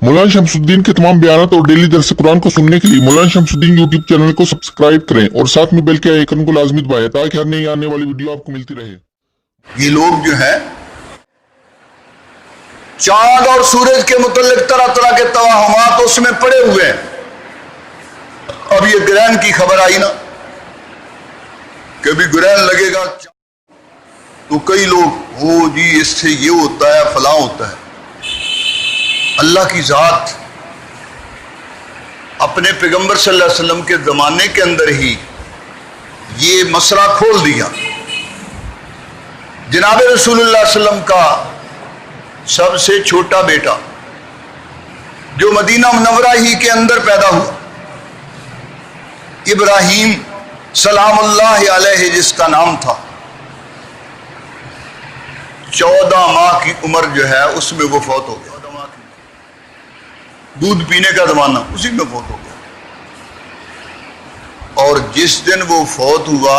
मौलाना शमसुद्दीन के तमाम बयानात और डेली दर्स कुरान को सुनने के लिए मौलाना शमसुद्दीन यूट्यूब चैनल को सब्सक्राइब करें और साथ में बेल के आइकन को लाजमी दबाएं ताकि हर नई आने वाली वीडियो आपको मिलती रहे। ये लोग जो है चांद और सूरज के मुतल्लिक तरह तरह के तवाहमात उसमें पड़े हुए हैं। अब ये ग्रहण की खबर आई ना, कभी ग्रहण लगेगा तो कई लोग हो जी इससे ये होता है फलां होता है। अल्लाह की जात अपने पैगंबर सल्लल्लाहु अलैहि वसल्लम के ज़माने के अंदर ही ये मसला खोल दिया। जनाब रसूलुल्लाह सल्लल्लाहु अलैहि वसल्लम का सबसे छोटा बेटा जो मदीना मुनव्वरा ही के अंदर पैदा हुआ, इब्राहीम सलामुल्लाह अलैहि जिसका नाम था, 14 माह की उम्र जो है उसमें वो फौत हो गया। दूध पीने का जमाना उसी में फौत हो गया। और जिस दिन वो फौत हुआ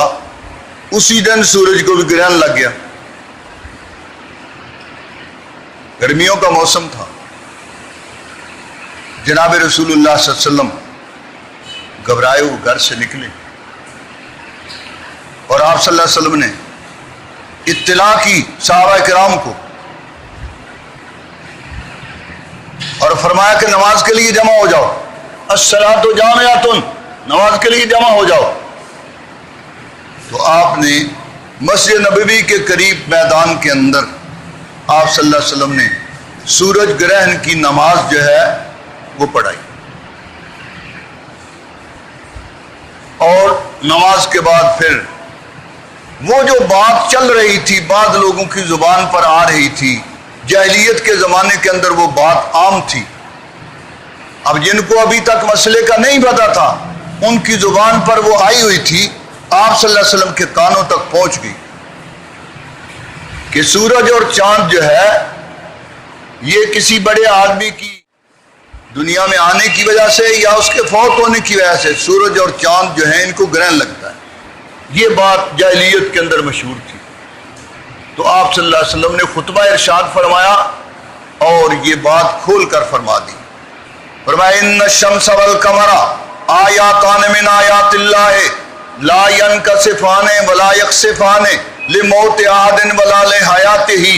उसी दिन सूरज को भी ग्रहण लग गया। गर्मियों का मौसम था। जनाब रसूलुल्लाह सल्लल्लाहु अलैहि वसल्लम घबराए वो घर से निकले और आप सल्लल्लाहु अलैहि वसल्लम ने इत्तला की सहाबा किराम को और फरमाया कि नमाज के लिए जमा हो जाओ, अस्सलातु जामिअतुन, नमाज के लिए जमा हो जाओ। तो आपने मस्जिद नबवी के करीब मैदान के अंदर आप सल्लल्लाहु अलैहि वसल्लम ने सूरज ग्रहण की नमाज जो है वो पढ़ाई। और नमाज के बाद फिर वो जो बात चल रही थी, बाद लोगों की जुबान पर आ रही थी, जाहिलियत के ज़माने के अंदर वो बात आम थी। अब जिनको अभी तक मसले का नहीं पता था उनकी ज़ुबान पर वो आई हुई थी, आप सल्लल्लाहु अलैहि वसल्लम के कानों तक पहुंच गई कि सूरज और चांद जो है ये किसी बड़े आदमी की दुनिया में आने की वजह से या उसके फौत होने की वजह से सूरज और चांद जो है इनको ग्रहण लगता है। ये बात जाहिलियत के अंदर मशहूर थी। तो आप सल्लल्लाहु अलैहि वसल्लम ने खुतबा इरशाद फरमाया और ये बात खोल कर फरमा दी। फरमाया इन्न शम्स वल कमरा आयातान मिन आयातिल्लाह ला यनकसिफान वला यखसिफान लिमौत अहदिन वला लिहयातिही।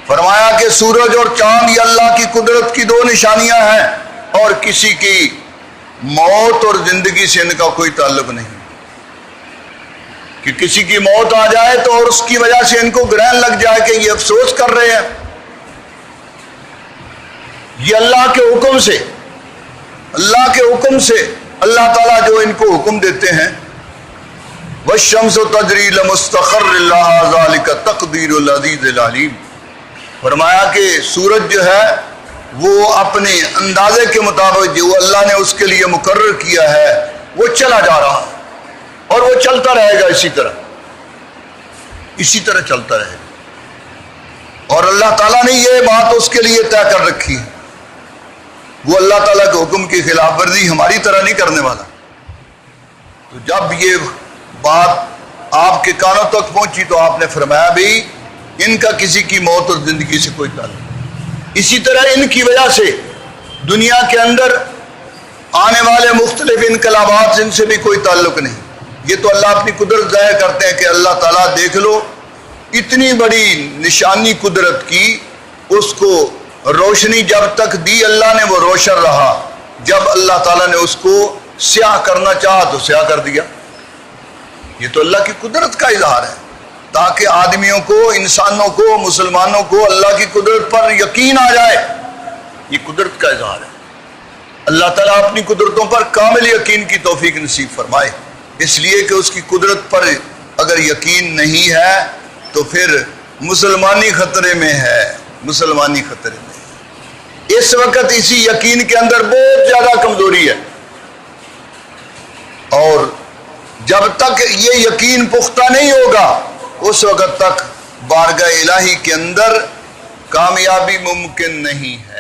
फरमाया कि सूरज और चांद ये अल्लाह की कुदरत की दो निशानियां हैं और किसी की मौत और जिंदगी से इनका कोई ताल्लुक नहीं कि किसी की मौत आ जाए तो और उसकी वजह से इनको ग्रहण लग जाए कि ये अफसोस कर रहे हैं। ये अल्लाह के हुक्म से, अल्लाह के हुक्म से अल्लाह ताला जो इनको हुक्म देते हैं, वश्शम्सु तजरी लिमुस्तक़र्रिन लहा ज़ालिका तक़दीरुल अज़ीज़िल अलीम। फरमाया कि सूरज जो है वो अपने अंदाजे के मुताबिक जो अल्लाह ने उसके लिए मुकर्रर किया है वो चला जा रहा है और वो चलता रहेगा, इसी तरह चलता रहेगा। और अल्लाह ताला ने ये बात उसके लिए तय कर रखी है। वो अल्लाह ताला के हुक्म की खिलाफ वर्जी हमारी तरह नहीं करने वाला। तो जब ये बात आपके कानों तक पहुंची तो आपने फरमाया भी इनका किसी की मौत और जिंदगी से कोई ताल्लुक। इसी तरह इनकी वजह से दुनिया के अंदर आने वाले मुख्तलिफ इनकलाबात इनसे भी कोई ताल्लुक नहीं। ये तो अल्लाह अपनी कुदरत ज़ाहिर करते हैं कि अल्लाह ताला देख लो इतनी बड़ी निशानी कुदरत की, उसको रोशनी जब तक दी अल्लाह ने वो रोशन रहा, जब अल्लाह ताला ने उसको स्याह करना चाहा तो स्याह कर दिया। ये तो अल्लाह की कुदरत का इजहार है ताकि आदमियों को, इंसानों को, मुसलमानों को अल्लाह की कुदरत पर यकीन आ जाए। ये कुदरत का इजहार है। अल्लाह ताला अपनी कुदरतों पर कामिल यकीन की तौफीक नसीब फरमाए। इसलिए कि उसकी कुदरत पर अगर यकीन नहीं है तो फिर मुसलमानी खतरे में है, मुसलमानी खतरे में। इस वक्त इसी यकीन के अंदर बहुत ज्यादा कमजोरी है और जब तक ये यकीन पुख्ता नहीं होगा उस वक्त तक बारगाह इलाही के अंदर कामयाबी मुमकिन नहीं है।